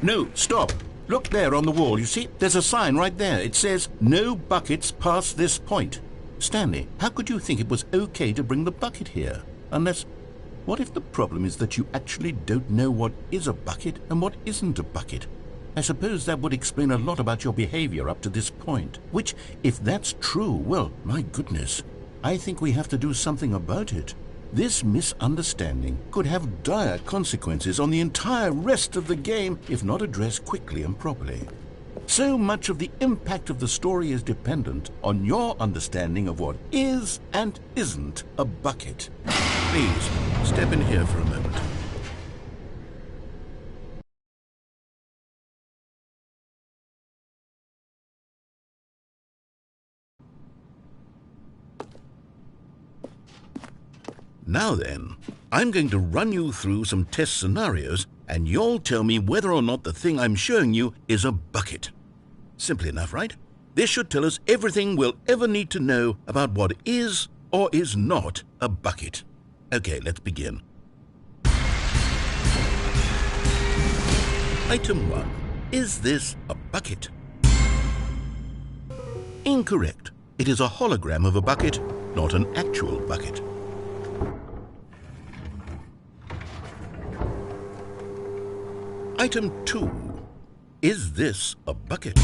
No, stop. Look there on the wall. You see, there's a sign right there. It says, no buckets past this point. Stanley, how could you think it was okay to bring the bucket here? Unless, what if the problem is that you actually don't know what is a bucket and what isn't a bucket? I suppose that would explain a lot about your behavior up to this point. Which, if that's true, well, my goodness, I think we have to do something about it. This misunderstanding could have dire consequences on the entire rest of the game if not addressed quickly and properly. So much of the impact of the story is dependent on your understanding of what is and isn't a bucket. Please, step in here for a moment. Now then, I'm going to run you through some test scenarios and you'll tell me whether or not the thing I'm showing you is a bucket. Simple enough, right? This should tell us everything we'll ever need to know about what is or is not a bucket. Okay, let's begin. Item 1. Is this a bucket? Incorrect. It is a hologram of a bucket, not an actual bucket. Item 2. Is this a bucket?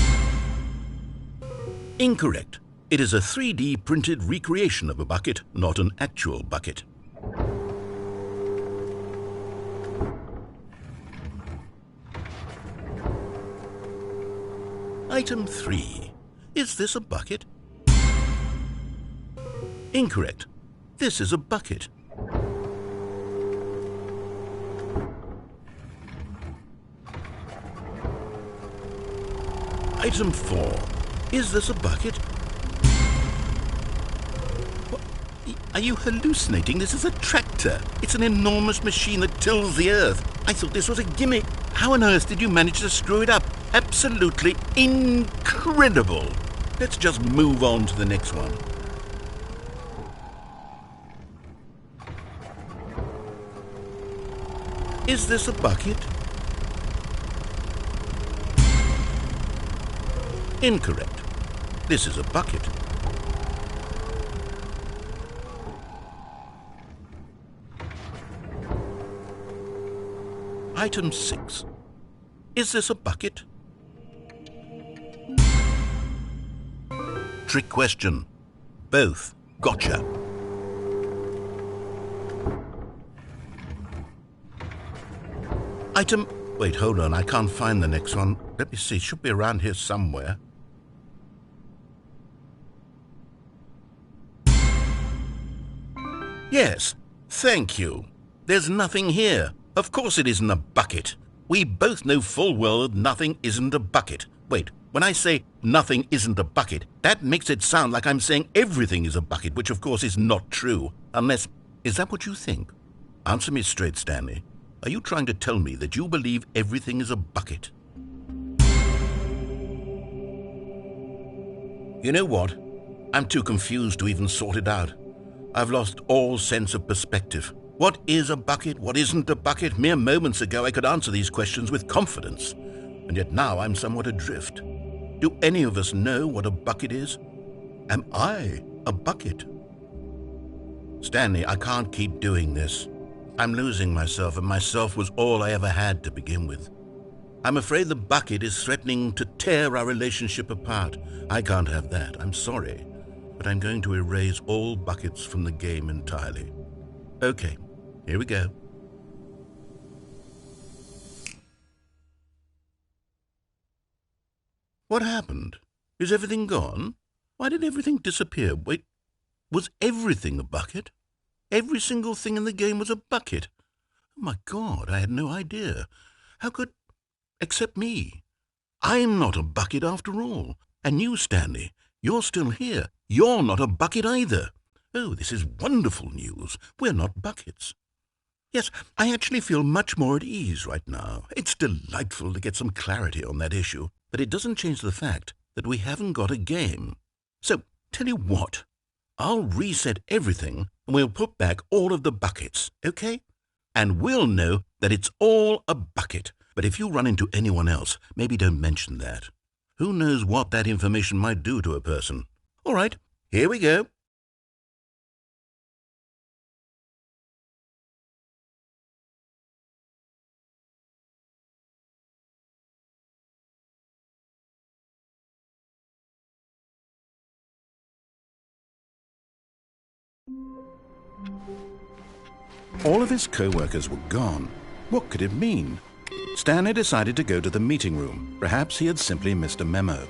Incorrect. It is a 3D printed recreation of a bucket, not an actual bucket. Item 3. Is this a bucket? Incorrect. This is a bucket. Item 4. Is this a bucket? What? Are you hallucinating? This is a tractor. It's an enormous machine that tills the earth. I thought this was a gimmick. How on earth did you manage to screw it up? Absolutely incredible. Let's just move on to the next one. Is this a bucket? Incorrect. This is a bucket. Item 6. Is this a bucket? Trick question. Both. Gotcha. Item... Wait, hold on. I can't find the next one. Let me see. It should be around here somewhere. Yes, thank you. There's nothing here. Of course it isn't a bucket. We both know full well that nothing isn't a bucket. Wait, when I say nothing isn't a bucket, that makes it sound like I'm saying everything is a bucket, which of course is not true. Unless, is that what you think? Answer me straight, Stanley. Are you trying to tell me that you believe everything is a bucket? You know what? I'm too confused to even sort it out. I've lost all sense of perspective. What is a bucket? What isn't a bucket? Mere moments ago I could answer these questions with confidence, and yet now I'm somewhat adrift. Do any of us know what a bucket is? Am I a bucket? Stanley, I can't keep doing this. I'm losing myself, and myself was all I ever had to begin with. I'm afraid the bucket is threatening to tear our relationship apart. I can't have that. I'm sorry. But I'm going to erase all buckets from the game entirely. Okay, here we go. What happened? Is everything gone? Why did everything disappear? Wait, was everything a bucket? Every single thing in the game was a bucket. Oh my God, I had no idea. How could... except me. I'm not a bucket after all. And you, Stanley, you're still here. You're not a bucket either. Oh, this is wonderful news. We're not buckets. Yes, I actually feel much more at ease right now. It's delightful to get some clarity on that issue, but it doesn't change the fact that we haven't got a game. So, tell you what, I'll reset everything and we'll put back all of the buckets, okay? And we'll know that it's all a bucket, But if you run into anyone else, maybe don't mention that. Who knows what that information might do to a person? All right, here we go. All of his co-workers were gone. What could it mean? Stanley decided to go to the meeting room. Perhaps he had simply missed a memo.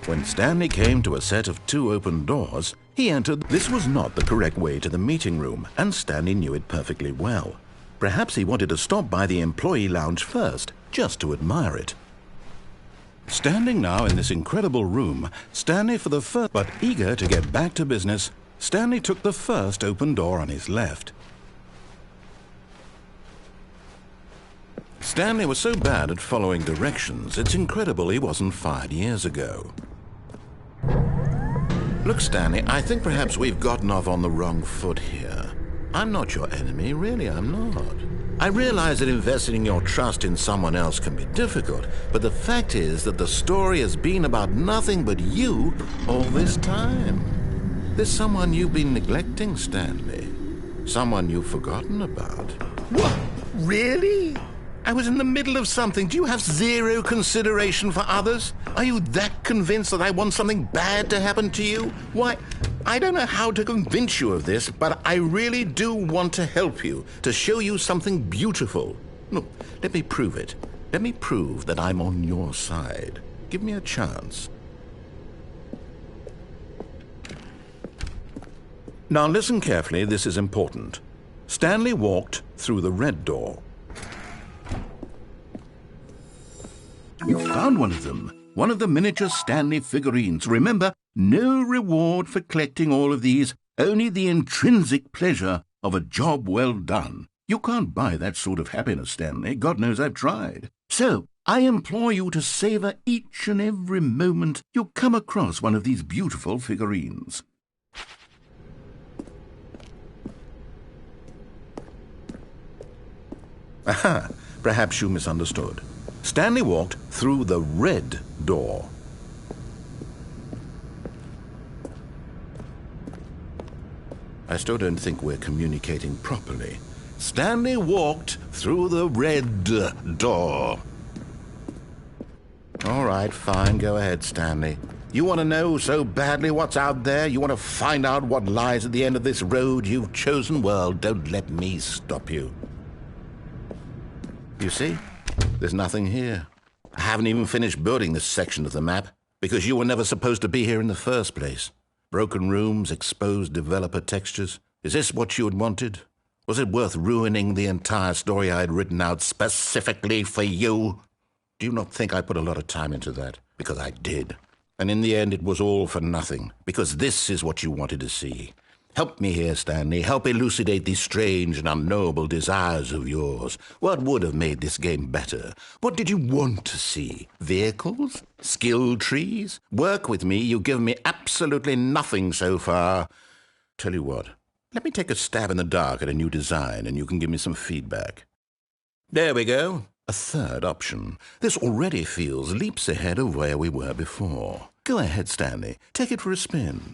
When Stanley came to a set of 2 open doors, he entered. This was not the correct way to the meeting room, and Stanley knew it perfectly well. Perhaps he wanted to stop by the employee lounge first, just to admire it. Standing now in this incredible room, Stanley for the first, but eager to get back to business, Stanley took the first open door on his left. Stanley was so bad at following directions, it's incredible he wasn't fired years ago. Look, Stanley, I think perhaps we've gotten off on the wrong foot here. I'm not your enemy, really, I'm not. I realize that investing your trust in someone else can be difficult, but the fact is that the story has been about nothing but you all this time. There's someone you've been neglecting, Stanley. Someone you've forgotten about. What? Really? I was in the middle of something. Do you have zero consideration for others? Are you that convinced that I want something bad to happen to you? Why, I don't know how to convince you of this, but I really do want to help you, to show you something beautiful. Look, let me prove it. Let me prove that I'm on your side. Give me a chance. Now listen carefully, this is important. Stanley walked through the red door. You found one of them. One of the miniature Stanley figurines. Remember, no reward for collecting all of these, only the intrinsic pleasure of a job well done. You can't buy that sort of happiness, Stanley. God knows I've tried. So, I implore you to savor each and every moment you come across one of these beautiful figurines. Aha! Perhaps you misunderstood. Stanley walked through the red door. I still don't think we're communicating properly. Stanley walked through the red door. All right, fine, go ahead, Stanley. You want to know so badly what's out there? You want to find out what lies at the end of this road you've chosen? Well, don't let me stop you. You see? There's nothing here. I haven't even finished building this section of the map, because you were never supposed to be here in the first place. Broken rooms, exposed developer textures. Is this what you had wanted? Was it worth ruining the entire story I had written out specifically for you? Do you not think I put a lot of time into that? Because I did. And in the end, it was all for nothing, because this is what you wanted to see. Help me here, Stanley. Help elucidate these strange and unknowable desires of yours. What would have made this game better? What did you want to see? Vehicles? Skill trees? Work with me. You've given me absolutely nothing so far. Tell you what, let me take a stab in the dark at a new design, and you can give me some feedback. There we go. A third option. This already feels leaps ahead of where we were before. Go ahead, Stanley. Take it for a spin.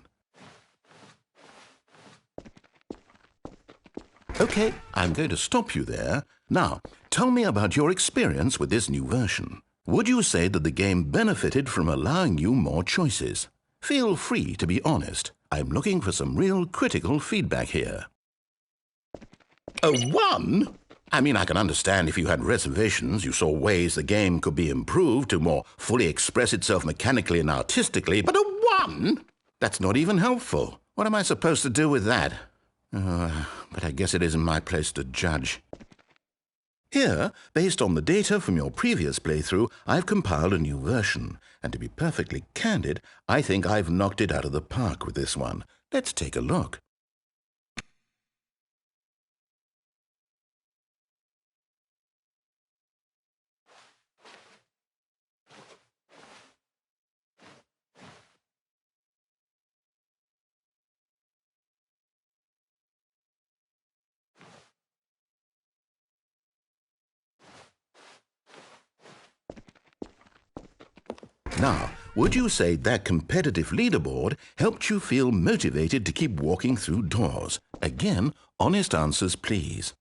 Okay, I'm going to stop you there. Now, tell me about your experience with this new version. Would you say that the game benefited from allowing you more choices? Feel free to be honest. I'm looking for some real critical feedback here. A 1? I mean, I can understand if you had reservations, you saw ways the game could be improved to more fully express itself mechanically and artistically, but a 1? That's not even helpful. What am I supposed to do with that? But I guess it isn't my place to judge. Here, based on the data from your previous playthrough, I've compiled a new version. And to be perfectly candid, I think I've knocked it out of the park with this one. Let's take a look. Now, would you say that competitive leaderboard helped you feel motivated to keep walking through doors? Again, honest answers, please.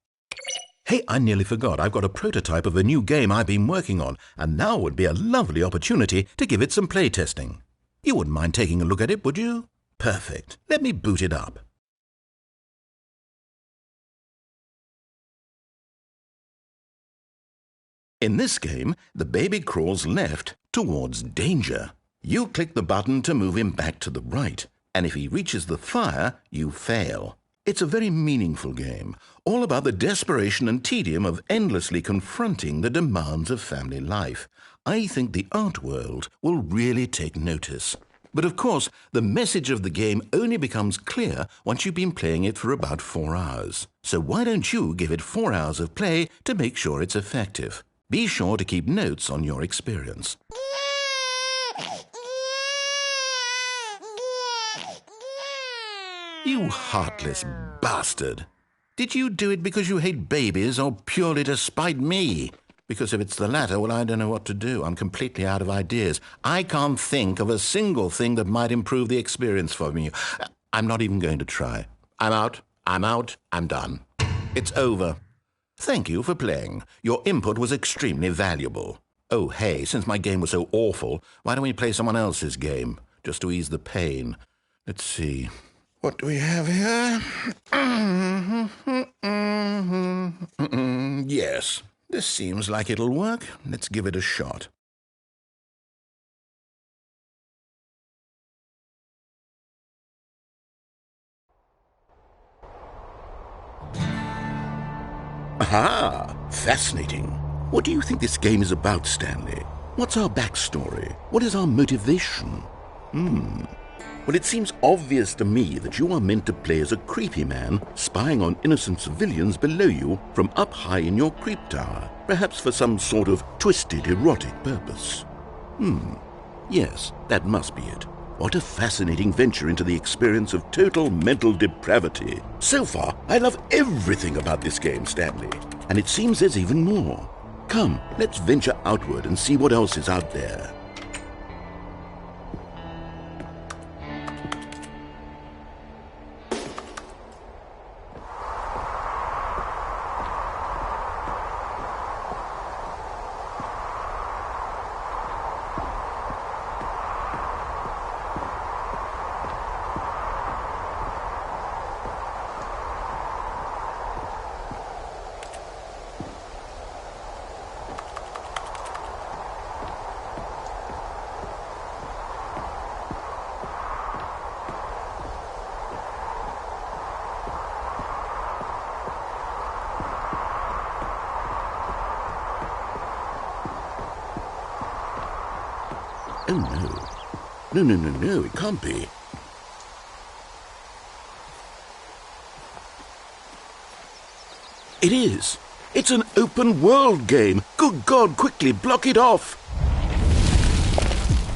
Hey, I nearly forgot. I've got a prototype of a new game I've been working on, and now would be a lovely opportunity to give it some play testing. You wouldn't mind taking a look at it, would you? Perfect. Let me boot it up. In this game, the baby crawls left towards danger. You click the button to move him back to the right, and if he reaches the fire, you fail. It's a very meaningful game, all about the desperation and tedium of endlessly confronting the demands of family life. I think the art world will really take notice. But of course, the message of the game only becomes clear once you've been playing it for about 4 hours. So why don't you give it 4 hours of play to make sure it's effective? Be sure to keep notes on your experience. You heartless bastard! Did you do it because you hate babies or purely to spite me? Because if it's the latter, well, I don't know what to do. I'm completely out of ideas. I can't think of a single thing that might improve the experience for me. I'm not even going to try. I'm out, I'm done. It's over. Thank you for playing. Your input was extremely valuable. Oh, hey, since my game was so awful, why don't we play someone else's game, just to ease the pain? Let's see. What do we have here? Yes, this seems like it'll work. Let's give it a shot. Aha! Fascinating. What do you think this game is about, Stanley? What's our backstory? What is our motivation? Well, it seems obvious to me that you are meant to play as a creepy man spying on innocent civilians below you from up high in your creep tower, perhaps for some sort of twisted erotic purpose. Yes, that must be it. What a fascinating venture into the experience of total mental depravity. So far, I love everything about this game, Stanley. And it seems there's even more. Come, let's venture outward and see what else is out there. Oh, no. No, it can't be. It is. It's an open world game. Good God, quickly block it off.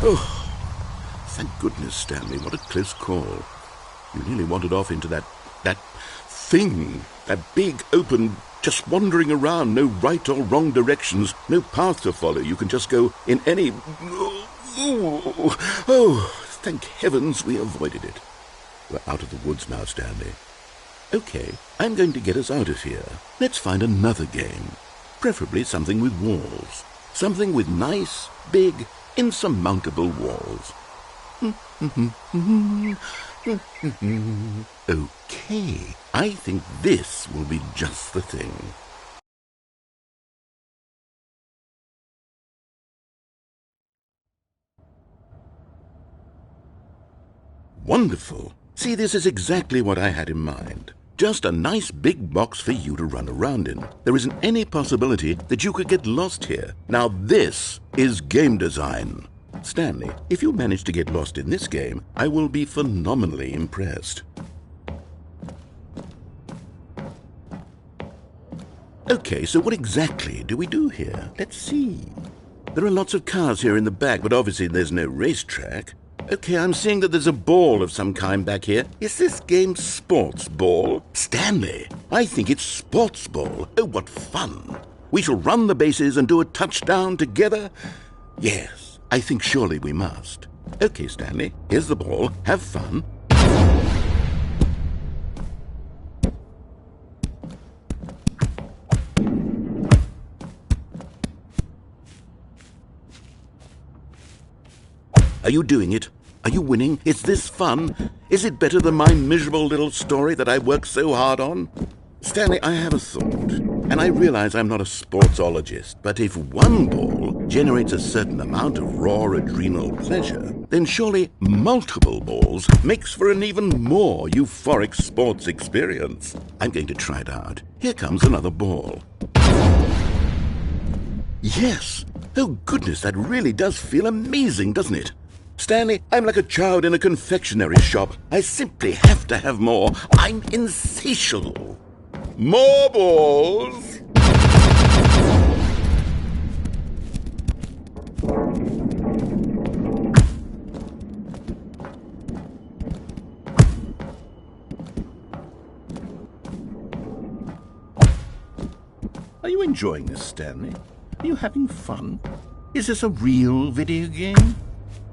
Oh, thank goodness, Stanley. What a close call. You nearly wandered off into that thing. That big, open, just wandering around. No right or wrong directions. No path to follow. You can just go in any... Oh, thank heavens we avoided it. We're out of the woods now, Stanley. Okay, I'm going to get us out of here. Let's find another game. Preferably something with walls. Something with nice, big, insurmountable walls. Okay, I think this will be just the thing. Wonderful. See, this is exactly what I had in mind. Just a nice big box for you to run around in. There isn't any possibility that you could get lost here. Now this is game design. Stanley, if you manage to get lost in this game, I will be phenomenally impressed. Okay, so what exactly do we do here? Let's see. There are lots of cars here in the back, but obviously there's no racetrack. Okay, I'm seeing that there's a ball of some kind back here. Is this game sports ball? Stanley, I think it's sports ball. Oh, what fun. We shall run the bases and do a touchdown together. Yes, I think surely we must. Okay, Stanley, here's the ball. Have fun. Are you doing it? Are you winning? Is this fun? Is it better than my miserable little story that I worked so hard on? Stanley, I have a thought, and I realize I'm not a sportsologist, but if one ball generates a certain amount of raw adrenal pleasure, then surely multiple balls makes for an even more euphoric sports experience. I'm going to try it out. Here comes another ball. Yes! Oh goodness, that really does feel amazing, doesn't it? Stanley, I'm like a child in a confectionery shop. I simply have to have more. I'm insatiable. More balls! Are you enjoying this, Stanley? Are you having fun? Is this a real video game?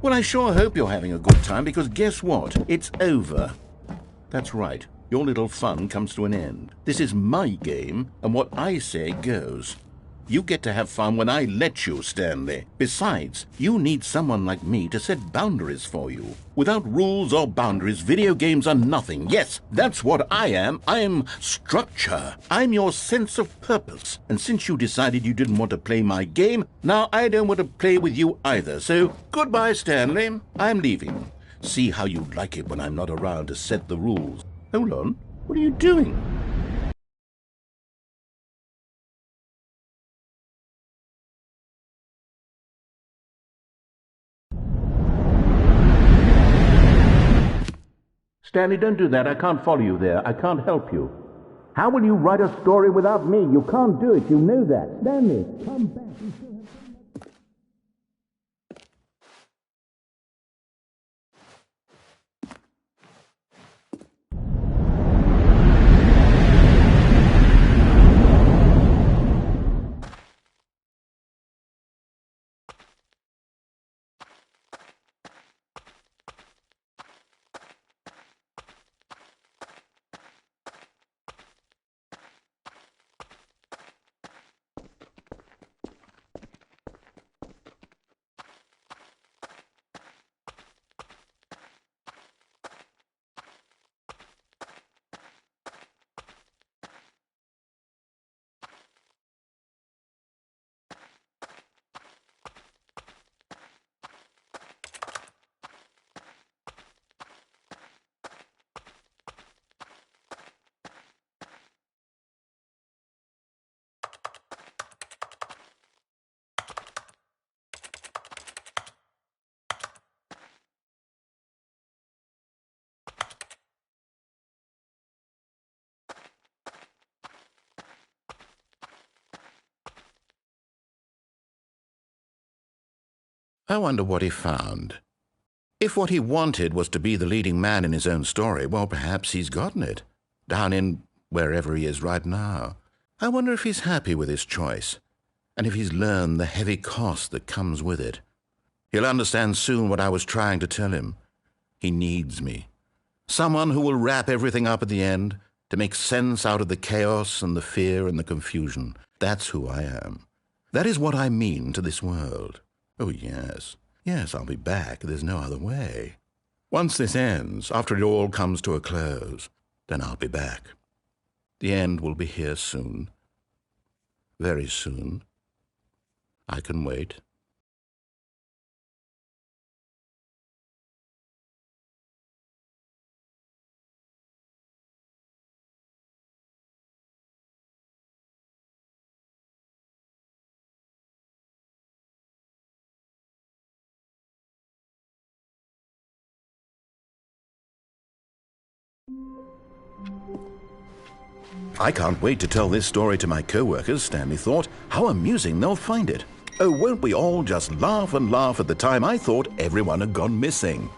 Well, I sure hope you're having a good time, because guess what? It's over. That's right. Your little fun comes to an end. This is my game, and what I say goes. You get to have fun when I let you, Stanley. Besides, you need someone like me to set boundaries for you. Without rules or boundaries, video games are nothing. Yes, that's what I am. I'm structure. I'm your sense of purpose. And since you decided you didn't want to play my game, now I don't want to play with you either. So, goodbye, Stanley. I'm leaving. See how you like it when I'm not around to set the rules. Hold on. What are you doing? Stanley, don't do that. I can't follow you there. I can't help you. How will you write a story without me? You can't do it. You know that. Stanley, come back. I wonder what he found. If what he wanted was to be the leading man in his own story, well, perhaps he's gotten it, down in wherever he is right now. I wonder if he's happy with his choice, and if he's learned the heavy cost that comes with it. He'll understand soon what I was trying to tell him. He needs me. Someone who will wrap everything up at the end, to make sense out of the chaos and the fear and the confusion. That's who I am. That is what I mean to this world. Oh, yes. Yes, I'll be back. There's no other way. Once this ends, after it all comes to a close, then I'll be back. The end will be here soon. Very soon. I can wait. I can't wait to tell this story to my co-workers, Stanley thought. How amusing they'll find it. Oh, won't we all just laugh and laugh at the time I thought everyone had gone missing.